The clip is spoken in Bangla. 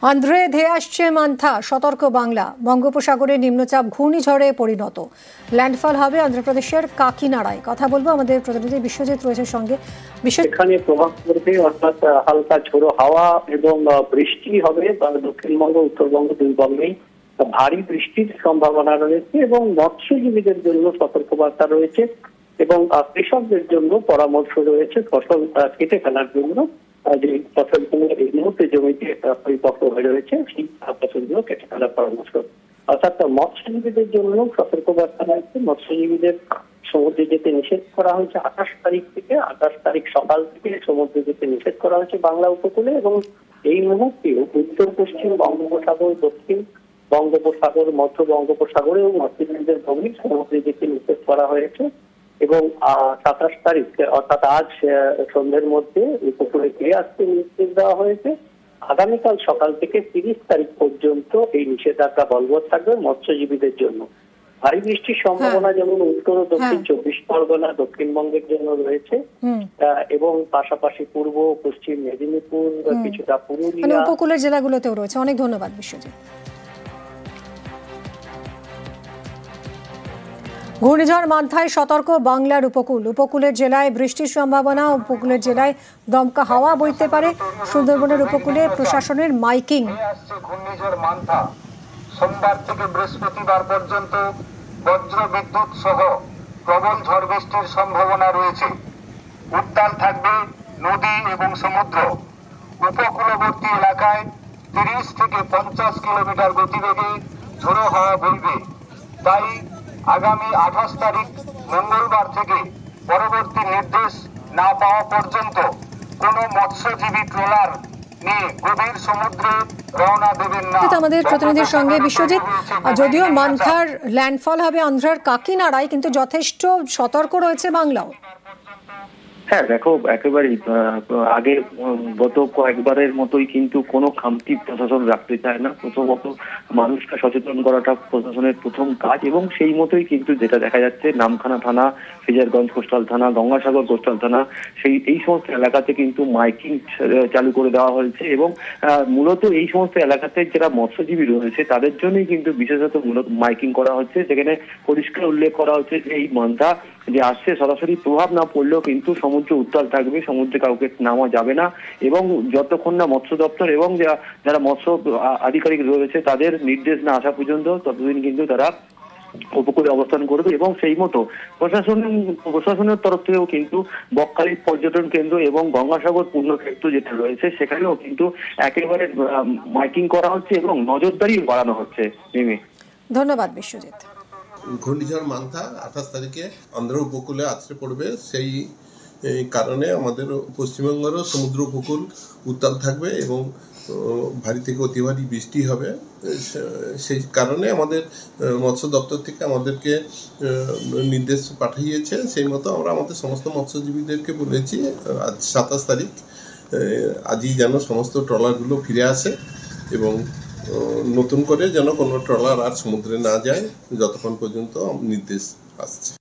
আন্ধ্রে ধেয়ে আসছে মান্থা, সতর্ক বাংলা। বঙ্গোপসাগরে নিম্নচাপ ঘূর্ণিঝড়ে পরিণত, ল্যান্ডফল হবে অন্ধ্রপ্রদেশের কাকিনাড়ায়। কথা বলবো আমাদের প্রতিনিধি বিশ্বজিৎ রয়েছে সঙ্গে। এখানে প্রভাব পড়বে, অর্থাৎ হালকা ঝোড়ো হাওয়া এবং বৃষ্টি হবে দক্ষিণবঙ্গ, উত্তরবঙ্গ দুই বঙ্গেই ভারী বৃষ্টির সম্ভাবনা রয়েছে এবং মৎস্যজীবীদের জন্য সতর্কবার্তা রয়েছে এবং কৃষকদের জন্য পরামর্শ রয়েছে ফসল কেটে ফেলার জন্য। যে ফসলগুলো এই মুহূর্তে জমিতে পরিপক্ক হয়ে রয়েছে সেই ফসলগুলো কেটে ফেলার পরামর্শ, অর্থাৎ মৎস্যজীবীদের জন্য সতর্কবার্তা রয়েছে। মৎস্যজীবীদের সমুদ্রে যেতে নিষেধ করা হয়েছে 28 তারিখ থেকে। 28 তারিখ সকাল থেকে সমুদ্রে যেতে নিষেধ করা হয়েছে বাংলা উপকূলে এবং এই মুহূর্তে উত্তর পশ্চিম বঙ্গোপসাগর, দক্ষিণ বঙ্গোপসাগর, মধ্য বঙ্গোপসাগরে এবং মৎস্যজীবীদের গভীর সমুদ্রে যেতে নিষেধ করা হয়েছে এবং 27 তারিখ অর্থাৎ আজ সন্ধ্যের মধ্যে উপকূলে ফিরে আসতে নির্দেশ দেওয়া হয়েছে। আগামীকাল সকাল থেকে 30 তারিখ পর্যন্ত এই নিষেধাজ্ঞা বলবৎ থাকবে মৎস্যজীবীদের জন্য। ভারী বৃষ্টির সম্ভাবনা যেমন উত্তর ও দক্ষিণ 24 পরগনা, দক্ষিণবঙ্গের জন্য রয়েছে এবং পাশাপাশি পূর্ব পশ্চিম মেদিনীপুর, কিছুটা পুরুলিয়া, উপকূলের জেলাগুলোতেও রয়েছে। অনেক ধন্যবাদ বিশ্বজিৎ। ঘূর্ণিঝড় মান্থায় সতর্ক বাংলার উপকূল। উপকূলের জেলায় বৃষ্টির সম্ভাবনা, উপকূলের জেলায় দমকা হাওয়া বইতে পারে। সুন্দরবনের উপকূলে প্রশাসনের মাইকিং। ঘূর্ণিঝড় মান্থা সোমবার থেকে বৃহস্পতিবার পর্যন্ত বজ্র বিদ্যুৎ সহ প্রবল ঝড় বৃষ্টির সম্ভাবনা রয়েছে। উত্তাল থাকবে নদী এবং সমুদ্র। উপকূলবর্তী এলাকায় 30 থেকে 50 কিলোমিটার গতিবেগে ঝোড়ো হাওয়া বইবে। তাই আগামী 28 তারিখ মঙ্গলবার থেকে পরবর্তী নির্দেশ না পাওয়া পর্যন্ত কোনো মৎস্যজীবী ট্রলার নিয়ে গভীর সমুদ্রে রওনা দেবেন না। আমাদের প্রতিনিধির সঙ্গে বিশ্বজিৎ, যদিও মান্থার ল্যান্ডফল হবে অন্ধ্রের কাকিনাড়ায়, কিন্তু যথেষ্ট সতর্ক রয়েছে বাংলাও। হ্যাঁ দেখো, একেবারেই আগের গত কয়েকবারের মতোই কিন্তু কোনো খামতি প্রশাসন রাখতে চায় না। প্রথমত মানুষকে সচেতন করাটা প্রশাসনের প্রথম কাজ এবং সেই মতোই কিন্তু যেটা দেখা যাচ্ছে নামখানা থানা, ফ্রেজারগঞ্জ কোস্টাল থানা, গঙ্গাসাগর কোস্টাল থানা, এই সমস্ত এলাকাতে কিন্তু মাইকিং চালু করে দেওয়া হয়েছে এবং মূলত এই সমস্ত এলাকাতে যারা মৎস্যজীবী রয়েছে তাদের জন্যই কিন্তু বিশেষত মূলত মাইকিং করা হচ্ছে, যেখানে পরিষ্কার উল্লেখ করা হচ্ছে যে এই মান্থা যে আসছে সরাসরি প্রভাব না পড়লেও কিন্তু সমুদ্র উত্তাল থাকবে, সমুদ্রে কাউকে নামা যাবে না এবং যতক্ষণ না মৎস্য দপ্তর এবং যারা মৎস্য আধিকারিক রয়েছে তাদের নির্দেশ না আসা পর্যন্ত ততদিন কিন্তু তারা উপকূলে অবস্থান করবে। এবং সেই মতো প্রশাসনের তরফ থেকেও কিন্তু বকখালি পর্যটন কেন্দ্র এবং গঙ্গাসাগর পুণ্যক্ষেত্র যেটা রয়েছে সেখানেও কিন্তু একেবারে মাইকিং করা হচ্ছে এবং নজরদারি বাড়ানো হচ্ছে। ধন্যবাদ বিশ্বজিৎ। ঘূর্ণিঝড় মান্থা 28 তারিখে অন্ধ্র উপকূলে আছড়ে পড়বে। সেই কারণে আমাদের পশ্চিমবঙ্গেরও সমুদ্র উপকূল উত্তাল থাকবে এবং ভারী থেকে অতি ভারী বৃষ্টি হবে। সেই কারণে আমাদের মৎস্য দপ্তর থেকে আমাদেরকে নির্দেশ পাঠিয়েছে। সেই মতো আমরা আমাদের সমস্ত মৎস্যজীবীদেরকে বলেছি আজ 27 তারিখ আজই যেন সমস্ত ট্রলারগুলো ফিরে আসে এবং নতুন করে যেন কোনো ট্রলার আর সমুদ্রে না যায় যতক্ষণ পর্যন্ত নির্দেশ আসছে।